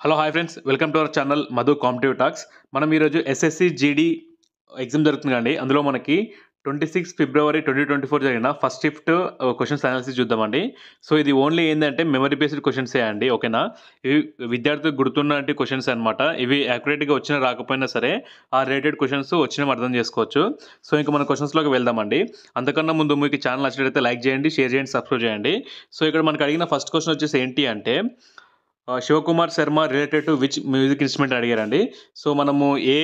Hello hi friends, welcome to our channel Madhu competitive talks. మనం ఈరోజు SSC GD exam జరుగుతుంది కండి. అందులో మనకి 26 ఫిబ్రవరి 2024 జరిగిన ఫస్ట్ షిఫ్ట్ క్వశ్చన్స్ అనాలిసిస్ చూద్దామండి. సో ఇది ఓన్లీ ఏంటంటే మెమరీ బేస్డ్ క్వశ్చన్సే అండి, ఓకేనా. ఇవి విద్యార్థులకు గుర్తున్నట్టు క్వశ్చన్స్ అనమాట. ఇవి యాక్యురేట్గా వచ్చినా రాకపోయినా సరే ఆ రిలేటెడ్ క్వశ్చన్స్ వచ్చినా అర్థం చేసుకోవచ్చు. సో ఇంకా మన క్వశ్చన్స్లోకి వెళ్దామండి. అంతకన్నా ముందు మీకు ఛానల్ నచ్చినట్లయితే లైక్ చేయండి, షేర్ చేయండి, సబ్స్క్రైబ్ చేయండి. సో ఇక్కడ మనకు అడిగిన ఫస్ట్ క్వశ్చన్ వచ్చేసి ఏంటి అంటే Shivakumar Sharma related to which music instrument అడిగారండి. సో మనము ఏ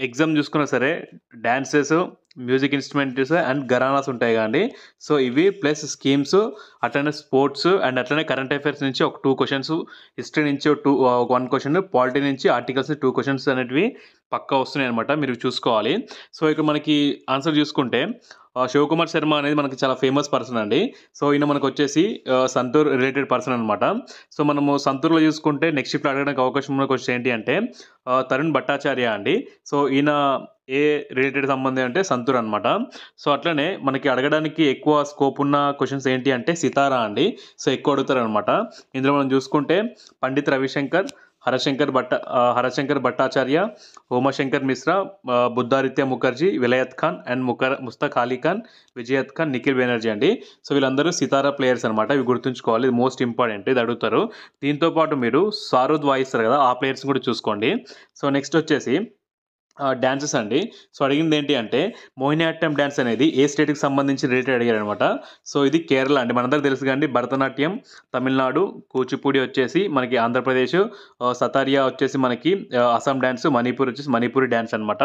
ఎగ్జామ్ చూసుకున్నా సరే dances, music instruments and gharanas ఉంటాయి కదండి. సో ఇవి ప్లస్ స్కీమ్స్, అట్లనే స్పోర్ట్స్ అండ్ అట్లనే కరెంట్ అఫైర్స్ నుంచి ఒక 2 క్వశ్చన్స్, హిస్టరీ నుంచి 1 క్వశ్చన్, పాలిటీ నుంచి ఆర్టికల్స్ 2 క్వశ్చన్స్ అనేటివి పక్కా వస్తున్నాయి అనమాట, మీరు చూసుకోవాలి. సో ఇక్కడ మనకి ఆన్సర్ చూసుకుంటే శివకుమార్ శర్మ అనేది మనకి చాలా ఫేమస్ పర్సన్ అండి. సో ఈయన మనకు వచ్చేసి సంతూర్ రిలేటెడ్ పర్సన్ అనమాట. సో మనము సంతూర్లో చూసుకుంటే నెక్స్ట్ షిఫ్ట్లో అడగడానికి అవకాశం ఉన్న క్వశ్చన్ ఏంటి అంటే తరుణ్ భట్టాచార్య అండి. సో ఈయన ఏ రిలేటెడ్ సంబంధం అంటే సంతూర్ అనమాట. సో అట్లనే మనకి అడగడానికి ఎక్కువ స్కోప్ ఉన్న క్వశ్చన్స్ ఏంటి అంటే సితారా అండి. సో ఎక్కువ అడుగుతారు అనమాట. ఇందులో మనం చూసుకుంటే పండిత్ రవిశంకర్, హరశంకర్ భట్టాచార్య, ఉమాశంకర్ మిశ్రా, బుద్ధాదిత్య ముఖర్జీ, విలయత్ ఖాన్ అండ్ ముస్తక్ అలీ ఖాన్, విజయత్ ఖాన్, నిఖిల్ బెనర్జీ అండి. సో వీళ్ళందరూ సితారా ప్లేయర్స్ అనమాట. ఇవి గుర్తుంచుకోవాలి, ఇది మోస్ట్ ఇంపార్టెంట్, ఇది అడుగుతారు. దీంతో పాటు మీరు సారూద్ వాయిస్తారు కదా, ఆ ప్లేయర్స్ కూడా చూసుకోండి. సో నెక్స్ట్ వచ్చేసి డాన్సెస్ అండి. సో అడిగింది ఏంటి అంటే మోహినియాట్టం డ్యాన్స్ అనేది ఏ స్టేట్కి సంబంధించి రిలేటెడ్ అడిగారు అనమాట. సో ఇది కేరళ అండి, మనందరికీ తెలుసు కానీ. భరతనాట్యం తమిళనాడు, కూచిపూడి వచ్చేసి మనకి ఆంధ్రప్రదేశ్, సతారియా వచ్చేసి మనకి అస్సాం డ్యాన్స్, మణిపూర్ వచ్చేసి మణిపూరి డ్యాన్స్ అనమాట.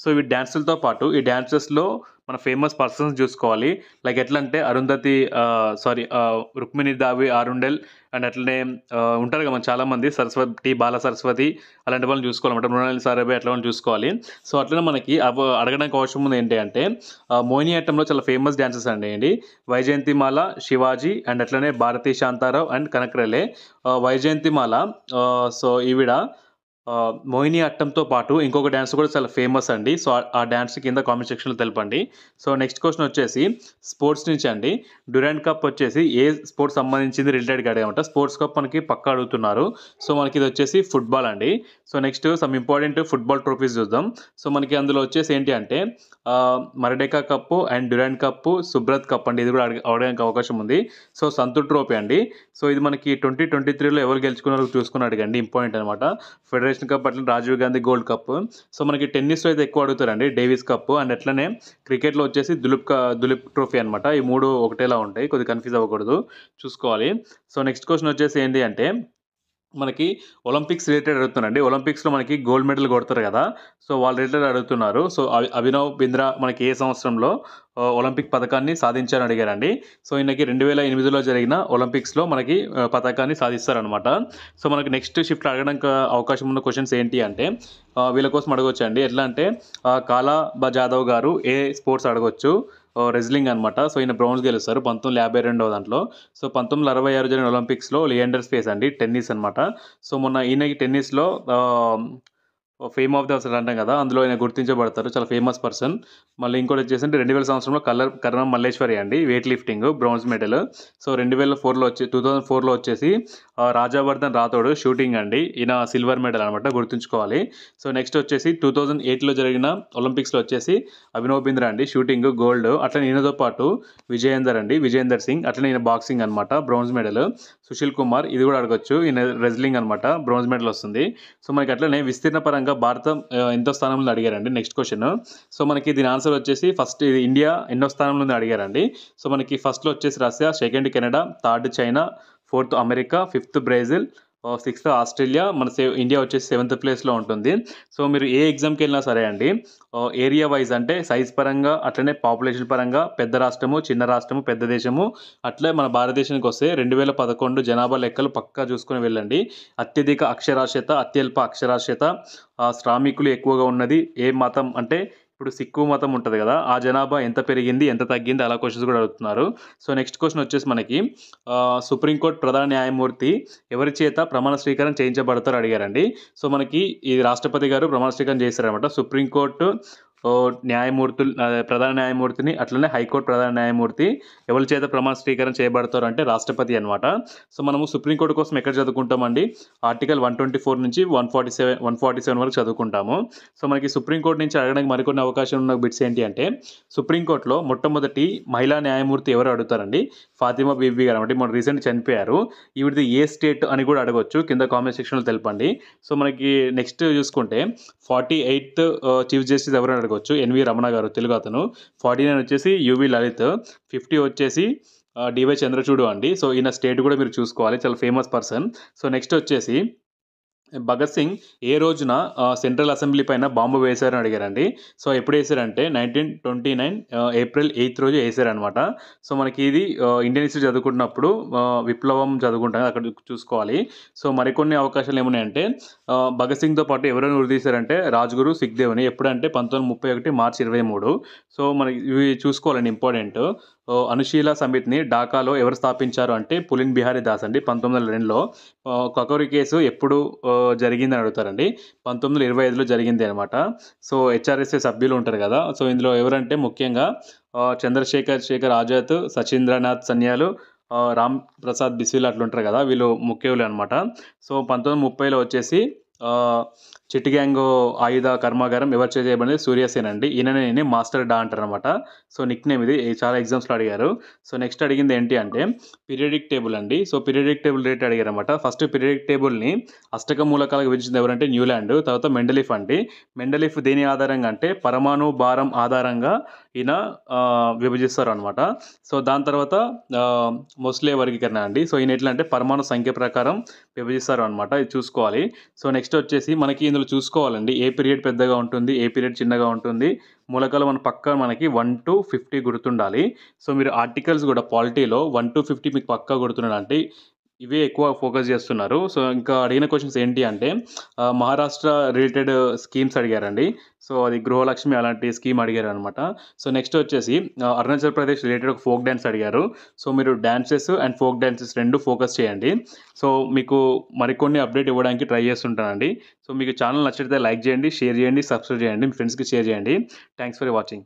సో ఈ డ్యాన్సులతో పాటు ఈ డ్యాన్సెస్లో మన ఫేమస్ పర్సన్స్ చూసుకోవాలి. లైక్ ఎట్లా అంటే అరుంధతి, రుక్మిణి దావి ఆరుండెల్ అండ్ అట్లనే ఉంటారు కదా మన చాలామంది, సరస్వతి, బాల సరస్వతి, అలాంటి వాళ్ళని చూసుకోవాలన్నమాట. మృణాలి సారాభాయ్ అట్లా వాళ్ళని చూసుకోవాలి. సో అట్లనే మనకి అడగడానికి అవసరం ఉంది ఏంటి అంటే మోహినియాట్టంలో చాలా ఫేమస్ డ్యాన్సెస్ అండి వైజయంతిమాల, శివాజీ అండ్ అట్లనే భారతీ శాంతారావు అండ్ కనకరెలే. వైజయంతిమాల, సో ఈవిడ మోహిని అట్టంతో పాటు ఇంకొక డ్యాన్స్ కూడా చాలా ఫేమస్ అండి. సో ఆ డ్యాన్స్ కింద కామెంట్ సెక్షన్లో తెలపండి. సో నెక్స్ట్ క్వశ్చన్ వచ్చేసి స్పోర్ట్స్ నుంచి అండి. డ్యూరెంట్ కప్ వచ్చేసి ఏ స్పోర్ట్స్ సంబంధించింది రిలేటెడ్గా అడిగామంట. స్పోర్ట్స్ కప్ మనకి పక్కా అడుగుతున్నారు. సో మనకి ఇది వచ్చేసి ఫుట్బాల్ అండి. So next some important football trophies చూద్దాం. సో మనకి అందులో వచ్చేసి ఏంటి అంటే Merdeka cup and Durand cup, Subroto cup అండి. ఇది కూడా అడగడానికి అవకాశం ఉంది. సో సంతూర్ ట్రోఫీ అండి. సో ఇది మనకి 2023లో ఎవరు గెలుచుకున్నారో చూసుకుని అడగండి, ఇంపార్టెంట్ అనమాట. ఫెడరేషన్ కప్, అట్లా Rajiv Gandhi gold cup. So మనకి టెన్నిస్లో అయితే ఎక్కువ అడుగుతారండి, డేవిస్ కప్. అండ్ అట్లనే క్రికెట్లో వచ్చేసి దులీప్ ట్రోఫీ అనమాట. ఈ 3 ఒకటేలా ఉంటాయి, కొద్దిగా కన్ఫ్యూజ్ అవ్వకూడదు, చూసుకోవాలి. సో నెక్స్ట్ క్వశ్చన్ వచ్చేసి ఏంటి అంటే మనకి ఒలింపిక్స్ రిలేటెడ్ అడుగుతున్నారండి. ఒలింపిక్స్లో మనకి గోల్డ్ మెడల్ కొడతారు కదా, సో వాళ్ళ రిలేటెడ్ అడుగుతున్నారు. సో అభినవ్ బింద్రా మనకి ఏ సంవత్సరంలో ఒలింపిక్ పథకాన్ని సాధించారని అడిగారండి. సో ఈయనకి 2008లో జరిగిన ఒలింపిక్స్లో మనకి పథకాన్ని సాధిస్తారనమాట. సో మనకి నెక్స్ట్ షిఫ్ట్ అడగడానికి అవకాశం ఉన్న క్వశ్చన్స్ ఏంటి అంటే వీళ్ళ కోసం అడగవచ్చు అండి. ఎట్లా అంటే కాలా జాదవ్ గారు ఏ స్పోర్ట్స్ అడగవచ్చు, రెజ్లింగ్ అనమాట. సో ఈయన బ్రౌన్స్ గెలుస్తారు 1952 దాంట్లో. సో 1966 జరిగిన ఒలింపిక్స్లో లియాండర్ స్పేస్ అండి, టెన్నిస్ అనమాట. సో మొన్న ఈయనకి టెన్నిస్లో ఫేమ్ ఆఫ్ ద అసలు అంటాం కదా, అందులో ఆయన గుర్తించబడతారు, చాలా ఫేమస్ పర్సన్. మళ్ళీ ఇంకోటి వచ్చేసి 2000 సంవత్సరంలో కరణం మల్లేశ్వరి అండి, weightlifting bronze medal. So 2004లో వచ్చేసి రాజావర్ధన్ రాథోడ్ షూటింగ్ అండి, ఈయన సిల్వర్ మెడల్ అనమాట, గుర్తుంచుకోవాలి. సో నెక్స్ట్ వచ్చేసి 2008లో జరిగిన ఒలింపిక్స్లో వచ్చేసి అభినవ్ బింద్రా అండి, షూటింగ్ గోల్డ్. అట్లనే ఈయనతో పాటు విజయేందర్ సింగ్, అట్లనే ఈయన బాక్సింగ్ అనమాట, బ్రాంజ్ మెడల్. సుశీల్ కుమార్, ఇది కూడా అడగచ్చు, ఈయన రెజ్లింగ్ అనమాట, బ్రాంజ్ మెడల్ వస్తుంది. సో మనకి అట్లనే విస్తీర్ణ పరంగా భారతం ఎంతో స్థానంలో అడిగారండి. Next question. సో మనకి దీని ఆన్సర్ వచ్చేసి ఫస్ట్ ఇండియా ఎన్నో స్థానంలో అడిగారండి. సో మనకి ఫస్ట్లో వచ్చేసి Russia, second Canada, third China, fourth America, fifth Brazil, 6th Australia, మన ఇండియా వచ్చేసి 7th ప్లేస్లో ఉంటుంది. సో మీరు ఏ ఎగ్జామ్కి వెళ్ళినా సరే అండి, ఏరియా వైజ్ అంటే సైజ్ పరంగా, అట్లనే పాపులేషన్ పరంగా పెద్ద రాష్ట్రము, చిన్న రాష్ట్రము, పెద్ద దేశము, అట్లే మన భారతదేశానికి వస్తే 2011 జనాభా లెక్కలు పక్కా చూసుకొని వెళ్ళండి. అత్యధిక అక్షరాస్యత, అత్యల్ప అక్షరాస్యత, శ్రామికులు ఎక్కువగా ఉన్నది ఏ మతం అంటే ఇప్పుడు సిక్కు మతం ఉంటుంది కదా, ఆ జనాభా ఎంత పెరిగింది, ఎంత తగ్గింది, అలా క్వశ్చన్స్ కూడా అడుగుతున్నారు. సో నెక్స్ట్ క్వశ్చన్ వచ్చేసి మనకి సుప్రీంకోర్టు ప్రధాన న్యాయమూర్తి ఎవరి చేత ప్రమాణ స్వీకారం చేయించబడతారో అడిగారండి. సో మనకి ఈ రాష్ట్రపతి గారు ప్రమాణ స్వీకారం చేస్తారనమాట. సుప్రీంకోర్టు న్యాయమూర్తులు ప్రధాన న్యాయమూర్తిని, అట్లనే హైకోర్టు ప్రధాన న్యాయమూర్తి ఎవరి చేత ప్రమాణ స్వీకారం చేయబడతారు అంటే రాష్ట్రపతి అనమాట. సో మనము సుప్రీంకోర్టు కోసం ఎక్కడ చదువుకుంటామండి, ఆర్టికల్ 124 నుంచి 147 వరకు చదువుకుంటాము. సో మనకి సుప్రీంకోర్టు నుంచి అడగడానికి మరికొన్ని అవకాశం ఉన్న బిట్స్ ఏంటి అంటే, సుప్రీంకోర్టులో మొట్టమొదటి మహిళా న్యాయమూర్తి ఎవరు అడుగుతారండి, ఫాతిమా బీబీ గారు. అంటే మన రీసెంట్ చనిపోయారు. ఈవిడిది ఏ స్టేట్ అని కూడా అడగొచ్చు, కింద కామెంట్ సెక్షన్లో తెలపండి. సో మనకి నెక్స్ట్ చూసుకుంటే 48th చీఫ్ జస్టిస్ ఎవరు అడగొచ్చు, ఎన్వి రమణ గారు, తెలుగు అతను. 49 వచ్చేసి యువి లలిత్. 50 వచ్చేసి డివై చంద్రచూడు అండి. సో ఈయన స్టేట్ కూడా మీరు చూసుకోవాలి, చాలా ఫేమస్ పర్సన్. సో నెక్స్ట్ వచ్చేసి భగత్ సింగ్ ఏ రోజున సెంట్రల్ అసెంబ్లీ పైన బాంబు వేశారని అడిగారండి. సో ఎప్పుడు వేశారంటే 1929 ఏప్రిల్ 8 రోజు వేశారనమాట. సో మనకి ఇది ఇండియన్ హిస్టరీ చదువుకుంటున్నప్పుడు విప్లవం చదువుకుంటాం, అక్కడ చూసుకోవాలి. సో మరికొన్ని అవకాశాలు ఏమున్నాయంటే, భగత్ సింగ్తో పాటు ఎవరైనా ఉరిదీశారంటే రాజ్గురు సుఖ్దేవ్ని. ఎప్పుడంటే 1931 మార్చి 23. సో మనకి ఇవి చూసుకోవాలండి, ఇంపార్టెంట్. అనుశీల సమితిని ఢాకాలో ఎవరు స్థాపించారు అంటే పులిన్ బిహారీ దాస్ అండి, 1902లో. కకోరి కేసు ఎప్పుడు జరిగిందని అడుగుతారండి, 1925లో జరిగింది అనమాట. సో హెచ్ఆర్ఎస్ఏ సభ్యులు ఉంటారు కదా, సో ఇందులో ఎవరంటే ముఖ్యంగా చంద్రశేఖర్ ఆజాద్, సచీంద్రనాథ్ సన్యాలు, రామ్ ప్రసాద్ బిస్మిల్ అట్లా ఉంటారు కదా, వీళ్ళు ముఖ్యులు అనమాట. సో 1930లో వచ్చేసి చిట్టిగ్యాంగ్ ఆయుధ కర్మాగారం ఎవరు చేయబడింది, సూర్యసేన్ అండి. ఈయననే మాస్టర్ డా అంటారనమాట. సో నిక్ నేమ్ ఇది, చాలా ఎగ్జామ్స్లో అడిగారు. సో నెక్స్ట్ అడిగింది ఏంటి అంటే పీరియాడిక్ టేబుల్ అండి. సో పీరియాడిక్ టేబుల్ రేట్ అడిగారు అనమాట. ఫస్ట్ పీరియాడిక్ టేబుల్ని అష్టక మూలకాలకు విభజించింది ఎవరంటే న్యూలాండ్. తర్వాత మెండలిఫ్ అండి. మెండలిఫ్ దేని ఆధారంగా అంటే పరమాణు భారం ఆధారంగా ఈయన విభజిస్తారు అనమాట. సో దాని తర్వాత మొస్లే వర్గీకరణ అండి. సో ఈయన ఎట్లా అంటే పరమాణు సంఖ్య ప్రకారం విభజిస్తారు అనమాట, ఇది చూసుకోవాలి. సో నెక్స్ట్ వచ్చేసి మనకి ఇందులో చూసుకోవాలండి, ఏ పీరియడ్ పెద్దగా ఉంటుంది, ఏ పీరియడ్ చిన్నగా ఉంటుంది. మూలకాలు మన పక్క మనకి 1 to 50 గుర్తుండాలి. సో మీరు ఆర్టికల్స్ కూడా పాలిటీలో 1 to 50 మీకు పక్కా గుర్తుండాలి, అంటే ఇవే ఎక్కువ ఫోకస్ చేస్తున్నారు. సో ఇంకా అడిగిన క్వశ్చన్స్ ఏంటి అంటే మహారాష్ట్ర రిలేటెడ్ స్కీమ్స్ అడిగారండి. సో అది గృహలక్ష్మి అలాంటి స్కీమ్ అడిగారు అనమాట. సో నెక్స్ట్ వచ్చేసి అరుణాచల్ ప్రదేశ్ రిలేటెడ్ ఒక ఫోక్ డ్యాన్స్ అడిగారు. సో మీరు డ్యాన్సెస్ అండ్ ఫోక్ డ్యాన్సెస్ రెండు ఫోకస్ చేయండి. సో మీకు మరికొన్ని అప్డేట్ ఇవ్వడానికి ట్రై చేస్తుంటానండి. సో మీకు ఛానల్ నచ్చితే లైక్ చేయండి, షేర్ చేయండి, సబ్స్క్రైబ్ చేయండి, మీ ఫ్రెండ్స్కి షేర్ చేయండి. Thanks for watching.